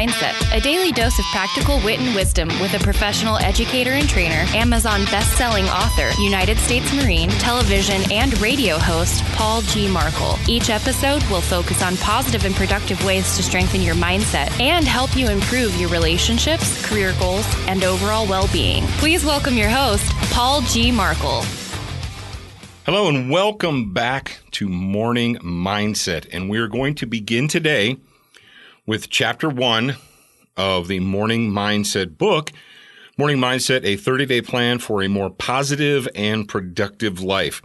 Mindset, a daily dose of practical wit and wisdom with a professional educator and trainer, Amazon best-selling author, United States Marine, television and radio host, Paul G. Markle. Each episode will focus on positive and productive ways to strengthen your mindset and help you improve your relationships, career goals, and overall well-being. Please welcome your host, Paul G. Markle. Hello and welcome back to Morning Mindset. And we're going to begin today with Chapter 1 of the Morning Mindset book, Morning Mindset, a 30-day plan for a more positive and productive life.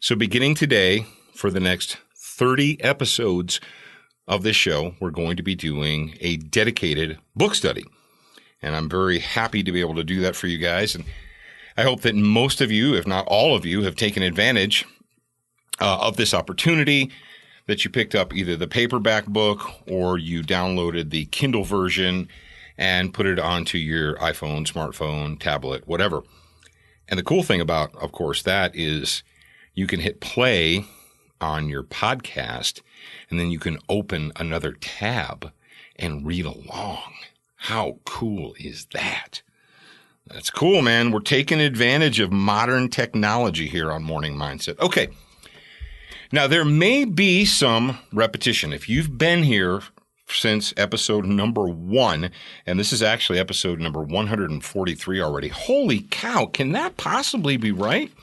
So beginning today, for the next 30 episodes of this show, we're going to be doing a dedicated book study. And I'm very happy to be able to do that for you guys. And I hope that most of you, if not all of you, have taken advantage of this opportunity, that you picked up either the paperback book or you downloaded the Kindle version and put it onto your iPhone, smartphone, tablet, whatever. And the cool thing about, of course, that is you can hit play on your podcast and then you can open another tab and read along. How cool is that? That's cool, man. We're taking advantage of modern technology here on Morning Mindset. Okay. Now, there may be some repetition. If you've been here since episode number 1, and this is actually episode number 143 already. Holy cow, can that possibly be right?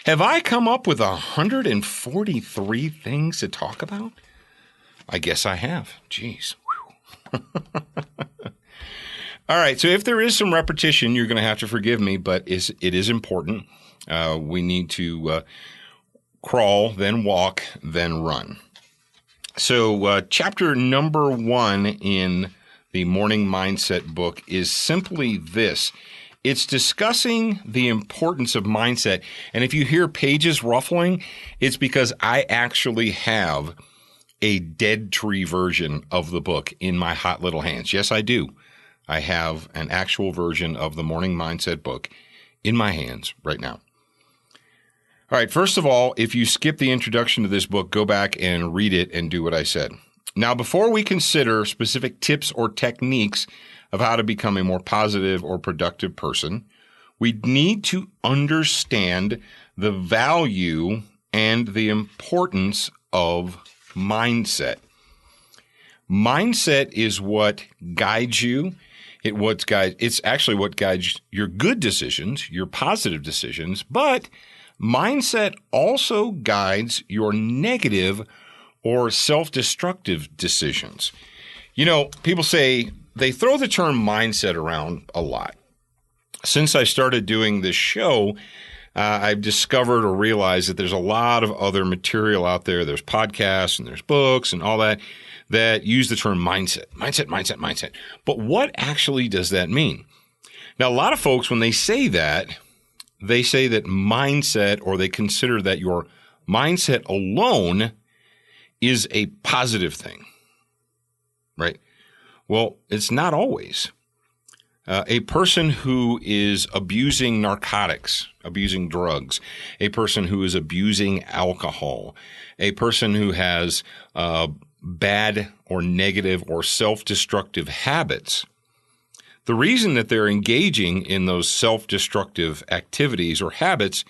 Have I come up with 143 things to talk about? I guess I have. Jeez. All right, so if there is some repetition, you're going to have to forgive me, but it is important. We need to crawl, then walk, then run. So chapter number 1 in the Morning Mindset book is simply this. It's discussing the importance of mindset. And if you hear pages ruffling, it's because I actually have a dead tree version of the book in my hot little hands. Yes, I do. I have an actual version of the Morning Mindset book in my hands right now. All right, first of all, if you skip the introduction to this book, go back and read it and do what I said. Now, before we consider specific tips or techniques of how to become a more positive or productive person, we need to understand the value and the importance of mindset. Mindset is what guides you. It's actually what guides your good decisions, your positive decisions, but mindset also guides your negative or self-destructive decisions. You know, people say they throw the term mindset around a lot. Since I started doing this show, I've discovered or realized that there's a lot of other material out there. There's podcasts and there's books and all that use the term mindset. But what actually does that mean? Now, a lot of folks, when they say that mindset, or they consider that your mindset alone is a positive thing, right? Well, it's not always. A person who is abusing narcotics, abusing drugs, a person who is abusing alcohol, a person who has bad or negative or self-destructive habits, the reason that they're engaging in those self-destructive activities or habits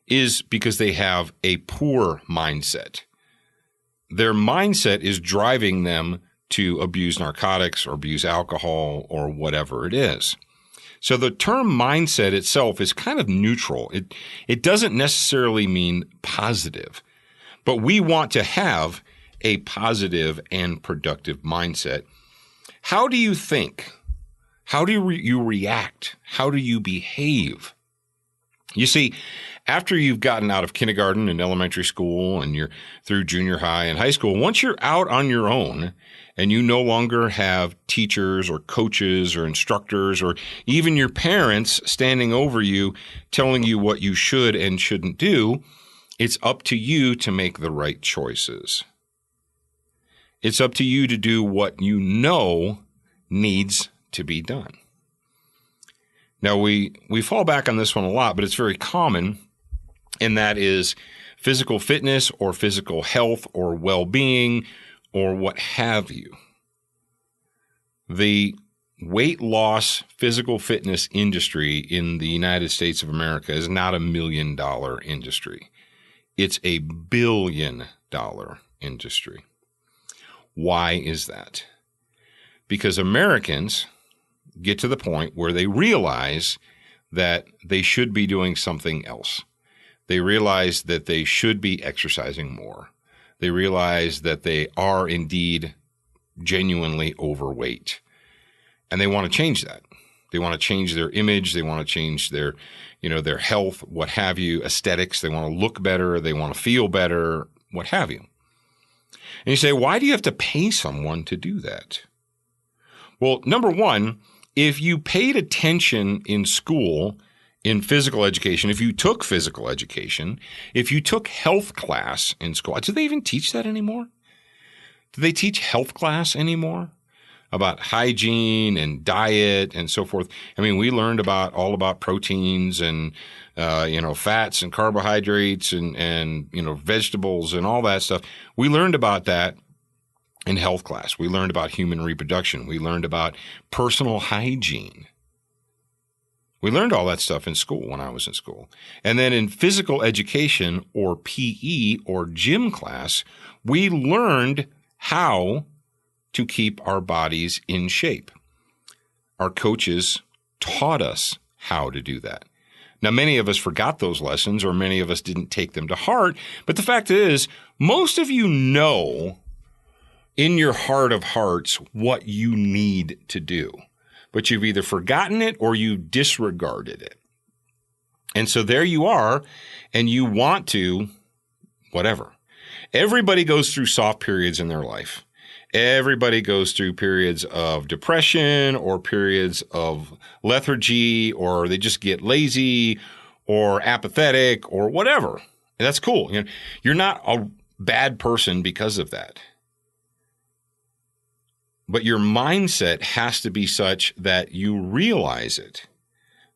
is because they have a poor mindset. Their mindset is driving them to abuse narcotics or abuse alcohol or whatever it is. So the term mindset itself is kind of neutral. It doesn't necessarily mean positive, but we want to have a positive and productive mindset. How do you think? How do you react? How do you behave? You see, after you've gotten out of kindergarten and elementary school and you're through junior high and high school, once you're out on your own and you no longer have teachers or coaches or instructors or even your parents standing over you telling you what you should and shouldn't do, it's up to you to make the right choices. It's up to you to do what you know needs to be done. Now, we fall back on this one a lot, but it's very common, and that is physical fitness or physical health or well-being or what have you. The weight loss physical fitness industry in the United States of America is not $1 million industry. It's $1 billion industry. Why is that? Because Americans get to the point where they realize that they should be doing something else. They realize that they should be exercising more. They realize that they are indeed genuinely overweight. And they want to change that. They want to change their image. They want to change their, their health, what have you, aesthetics. They want to look better. They want to feel better, what have you. And you say, why do you have to pay someone to do that? Well, number one, if you paid attention in school, in physical education, if you took physical education, if you took health class in school, do they even teach that anymore? Do they teach health class anymore? About hygiene and diet and so forth. I mean, we learned all about proteins and, fats and carbohydrates and vegetables and all that stuff. We learned about that in health class. We learned about human reproduction. We learned about personal hygiene. We learned all that stuff in school when I was in school. And then in physical education or PE or gym class, we learned how to keep our bodies in shape. Our coaches taught us how to do that. Now, many of us forgot those lessons, or many of us didn't take them to heart. But the fact is, most of you know in your heart of hearts what you need to do. But you've either forgotten it or you disregarded it. And so there you are, and you want to, whatever. Everybody goes through soft periods in their life. Everybody goes through periods of depression or periods of lethargy, or they just get lazy or apathetic or whatever. And that's cool. You're not a bad person because of that. But your mindset has to be such that you realize it,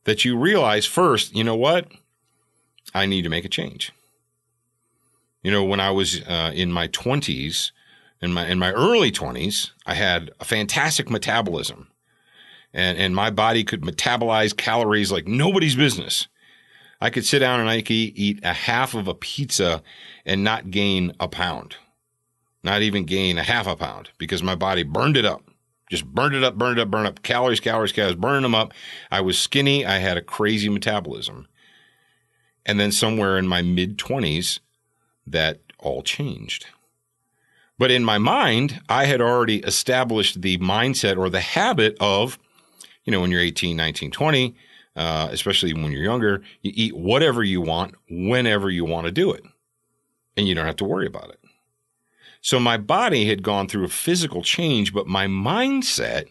that you realize first, you know what? I need to make a change. When I was in my 20s, in my early 20s, I had a fantastic metabolism, and my body could metabolize calories like nobody's business. I could sit down and I could eat a half of a pizza and not gain a pound, not even gain a half a pound, because my body burned it up. Just burned it up, calories, burning them up. I was skinny. I had a crazy metabolism. And then somewhere in my mid-20s, that all changed. But in my mind, I had already established the mindset or the habit of, when you're 18, 19, 20, especially when you're younger, you eat whatever you want, whenever you want to do it. And you don't have to worry about it. So my body had gone through a physical change, but my mindset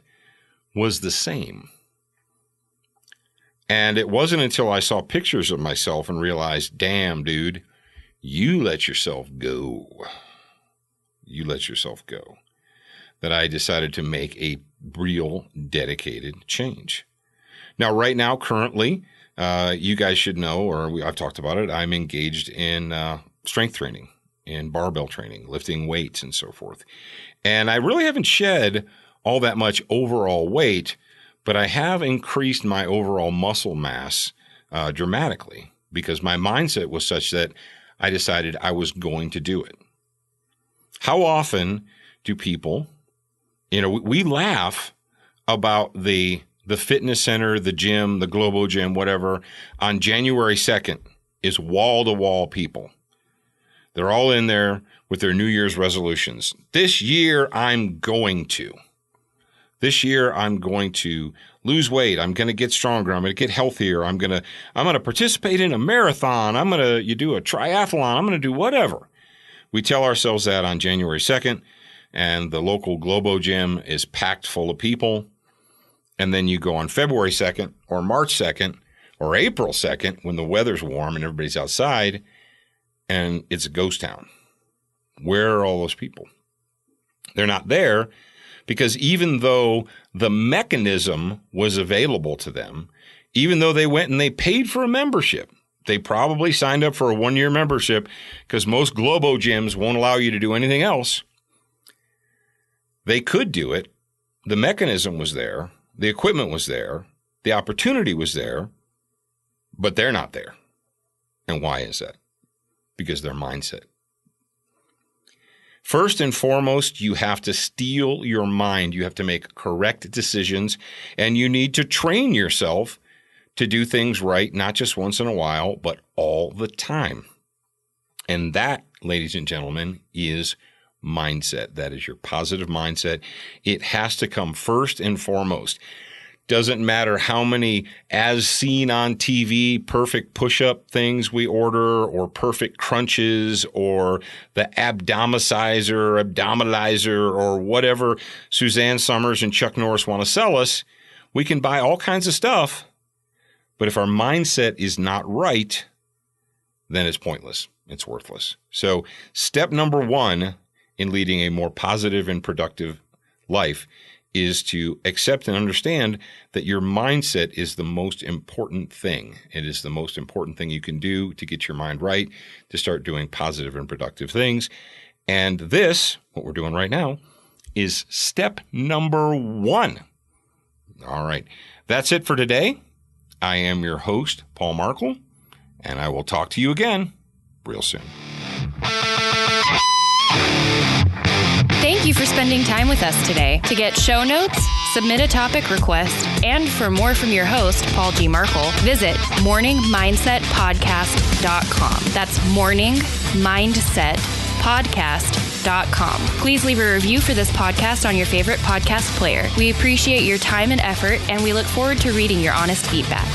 was the same. And it wasn't until I saw pictures of myself and realized, damn, dude, you let yourself go. That I decided to make a real dedicated change. Now, right now, currently, you guys should know, or I've talked about it, I'm engaged in strength training, in barbell training, lifting weights and so forth. And I really haven't shed all that much overall weight, but I have increased my overall muscle mass dramatically, because my mindset was such that I decided I was going to do it. How often do people, we laugh about the fitness center, the gym, the Globo Gym, whatever, on January 2nd is wall-to-wall people. They're all in there with their New Year's resolutions. This year, I'm going to. This year, I'm going to lose weight. I'm going to get stronger. I'm going to get healthier. I'm going to participate in a marathon. I'm going to do a triathlon. I'm going to do whatever. We tell ourselves that on January 2nd, and the local Globo Gym is packed full of people. And then you go on February 2nd or March 2nd or April 2nd when the weather's warm and everybody's outside, and it's a ghost town. Where are all those people? They're not there because even though the mechanism was available to them, even though they went and they paid for a membership, they probably signed up for a 1-year membership because most Globo gyms won't allow you to do anything else. They could do it, the mechanism was there, the equipment was there, the opportunity was there, but they're not there. And why is that? Because their mindset. First and foremost, you have to steel your mind. You have to make correct decisions, and you need to train yourself to do things right, not just once in a while, but all the time. And that, ladies and gentlemen, is mindset. That is your positive mindset. It has to come first and foremost. Doesn't matter how many as seen on TV perfect push-up things we order, or perfect crunches, or the abdominizer, or whatever Suzanne Summers and Chuck Norris want to sell us. We can buy all kinds of stuff, but if our mindset is not right, then it's pointless. It's worthless. So step number one in leading a more positive and productive life is to accept and understand that your mindset is the most important thing. It is the most important thing you can do to get your mind right, to start doing positive and productive things. And this, what we're doing right now, is step number one. All right. That's it for today. I am your host, Paul Markle, and I will talk to you again real soon. Thank you for spending time with us today. To get show notes, submit a topic request, and for more from your host, Paul G. Markle, visit morningmindsetpodcast.com. That's morningmindsetpodcast.com. Please leave a review for this podcast on your favorite podcast player. We appreciate your time and effort, and we look forward to reading your honest feedback.